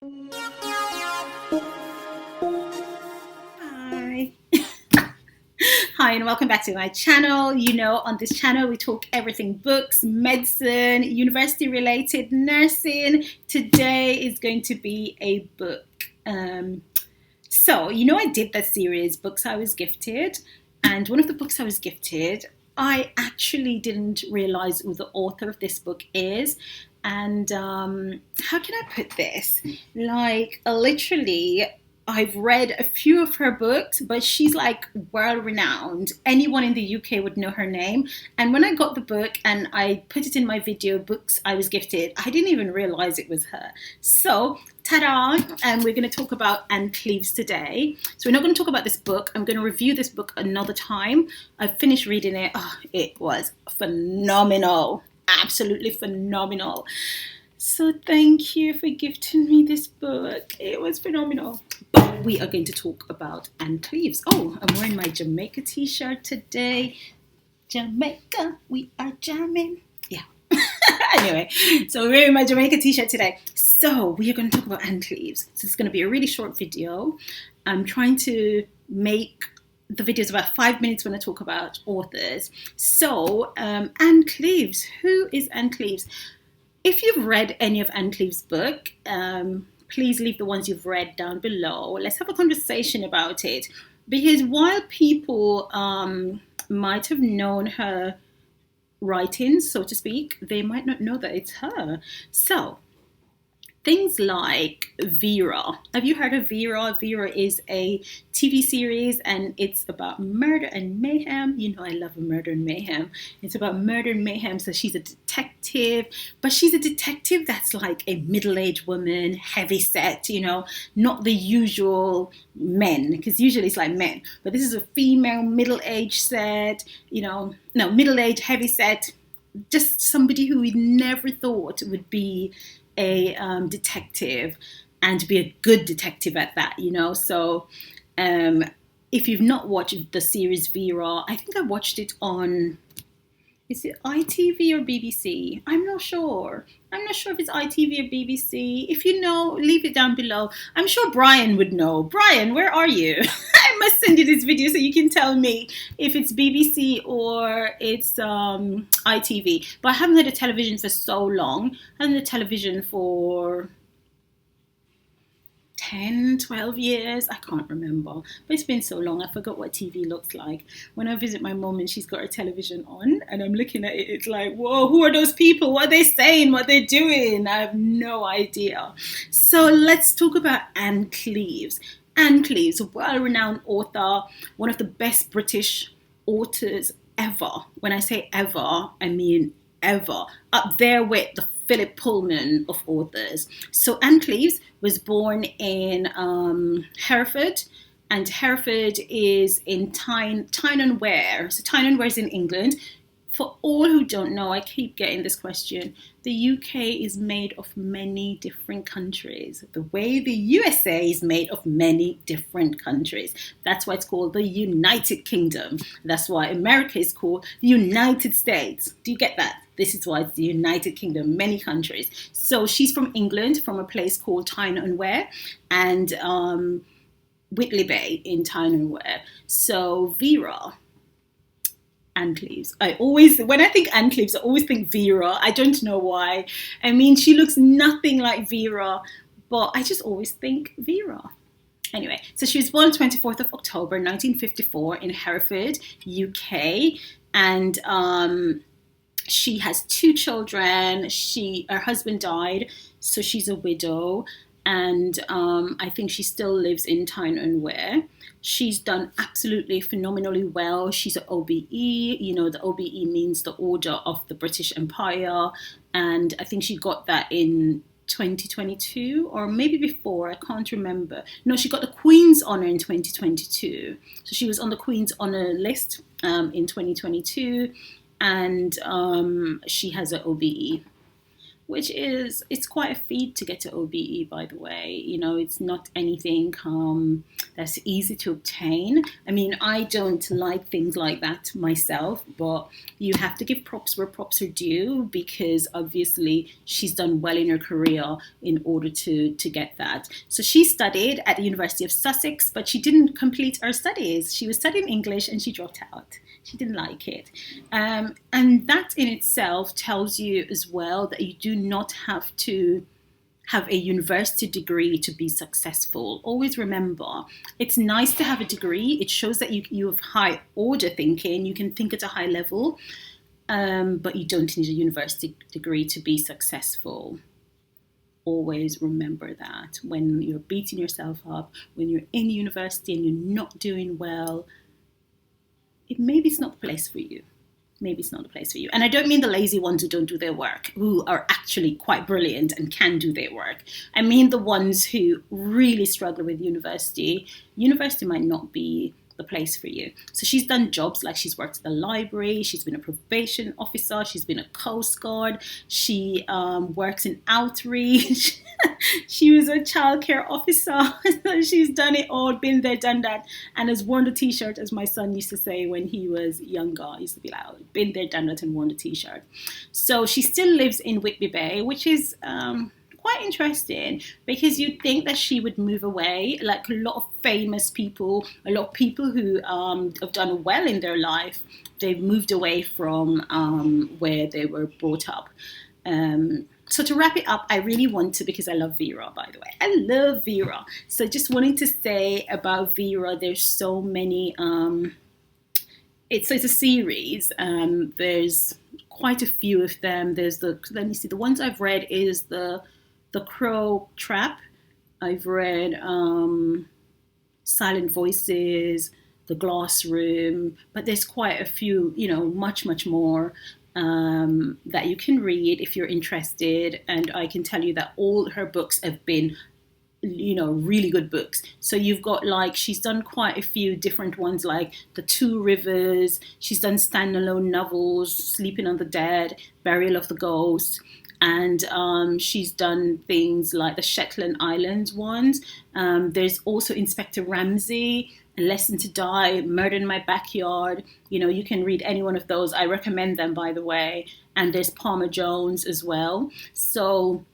Hi. Hi, and welcome back to my channel. You know, on this channel, we talk everything books, medicine, university related, nursing. Today is going to be a book. I did that series, Books I Was Gifted. And one of the books I was gifted, I actually didn't realize who the author of this book is. And how can I put this? Literally, I've read a few of her books, but she's like world renowned. Anyone in the UK would know her name. And when I got the book and I put it in my video, Books I Was Gifted, I didn't even realize it was her. So, ta-da! And we're going to talk about Anne Cleeves today. So we're not going to talk about this book. I'm going to review this book another time. I finished reading it. Oh, it was phenomenal. Absolutely phenomenal. So thank you for gifting me this book. It was phenomenal. But we are going to talk about Anne Cleeves. Oh, I'm wearing my Jamaica t-shirt today. Jamaica, we are jamming. Yeah. Anyway, so we're wearing my Jamaica t-shirt today. So we are going to talk about Anne Cleeves. So it's going to be a really short video. I'm trying to make the videos about 5 minutes when I talk about authors. So Anne Cleeves. Who is Anne Cleeves? If you've read any of Anne Cleeves' book, please leave the ones you've read down below. Let's have a conversation about it. Because while people might have known her writings, so to speak, they might not know that it's her. So, things like Vera. Have you heard of Vera? Vera is a TV series and it's about murder and mayhem. You know I love a murder and mayhem. It's about murder and mayhem. So she's a detective, but she's a detective that's like a middle-aged woman, heavy set, not the usual men, because usually it's like men. But this is a female, middle-aged set, middle-aged, heavy set, just somebody who we never thought would be a detective and be a good detective at that, So if you've not watched the series Vera, I think I watched it on, is it ITV or BBC? I'm not sure. I'm not sure if it's ITV or BBC. If you know, leave it down below. I'm sure Brian would know. Brian, where are you? I must send you this video so you can tell me if it's BBC or it's ITV. But I haven't had a television for so long. I haven't had a television for 10, 12 years. I can't remember. But it's been so long. I forgot what TV looks like. When I visit my mom and she's got her television on and I'm looking at it, it's like, whoa, who are those people? What are they saying? What they're doing? I have no idea. So let's talk about Anne Cleeves. Anne Cleeves, a well-renowned author, one of the best British authors ever. When I say ever, I mean ever. Up there with the Philip Pullman of authors. So Anne Cleeves was born in Hereford, and Hereford is in Tyne and Wear. So Tyne and Wear is in England. For all who don't know, I keep getting this question. The UK is made of many different countries. The way the USA is made of many different countries. That's why it's called the United Kingdom. That's why America is called the United States. Do you get that? This is why it's the United Kingdom, many countries. So she's from England, from a place called Tyne and Wear, and Whitley Bay in Tyne and Wear. So Vera. Anne Cleeves. When I think Anne Cleeves, I always think Vera. I don't know why. I mean, she looks nothing like Vera, but I just always think Vera. Anyway, so she was born 24th of October 1954 in Hereford, UK, and she has 2 children. Her husband died, so she's a widow, and I think she still lives in Tyne and Wear. She's done absolutely phenomenally well. She's an OBE. The OBE means the Order of the British Empire. And I think she got that in 2022 or maybe before. I can't remember. No, she got the Queen's Honour in 2022. So she was on the Queen's Honour list in 2022. And she has an OBE. It's quite a feat to get to OBE, by the way. It's not anything that's easy to obtain. I mean, I don't like things like that myself, but you have to give props where props are due, because obviously she's done well in her career in order to get that. So she studied at the University of Sussex, but she didn't complete her studies. She was studying English and she dropped out. She didn't like it. And that in itself tells you as well that you do not have to have a university degree to be successful. Always remember, it's nice to have a degree. It shows that you have high order thinking. You can think at a high level, but you don't need a university degree to be successful. Always remember that when you're beating yourself up, when you're in university and you're not doing well, maybe it's not the place for you. Maybe it's not the place for you. And I don't mean the lazy ones who don't do their work, who are actually quite brilliant and can do their work. I mean the ones who really struggle with university. University might not be the place for you. So she's done jobs like she's worked at the library, she's been a probation officer, she's been a Coast Guard, she works in outreach, she was a childcare officer. So she's done it all, been there, done that, and has worn the t-shirt, as my son used to say when he was younger. He used to be like, oh, been there, done that, and worn the t-shirt. So she still lives in Whitby Bay, which is quite interesting, because you'd think that she would move away, like a lot of famous people, a lot of people who have done well in their life. They've moved away from where they were brought up. So to wrap it up, I really want to, because I love Vera, by the way. I love Vera. So just wanting to say about Vera, there's so many, it's a series. There's quite a few of them. There's let me see, the ones I've read is the Crow Trap. I've read Silent Voices, The Glass Room, but there's quite a few, much more that you can read if you're interested. And I can tell you that all her books have been, really good books. So you've got she's done quite a few different ones, like The Two Rivers. She's done standalone novels, Sleeping on the Dead, Burial of the Ghost. And she's done things like the Shetland Islands ones. There's also Inspector Ramsey, A Lesson to Die, Murder in My Backyard. You can read any one of those. I recommend them, by the way. And there's Palmer Jones as well. So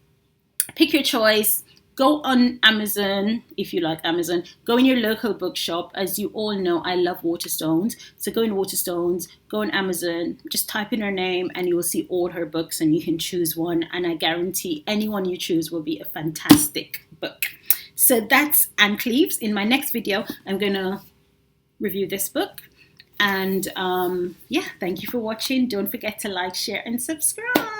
pick your choice. Go on Amazon, if you like Amazon. Go in your local bookshop. As you all know, I love Waterstones. So go in Waterstones, go on Amazon, just type in her name and you will see all her books and you can choose one. And I guarantee any one you choose will be a fantastic book. So that's Anne Cleeves. In my next video, I'm going to review this book. And thank you for watching. Don't forget to like, share, and subscribe.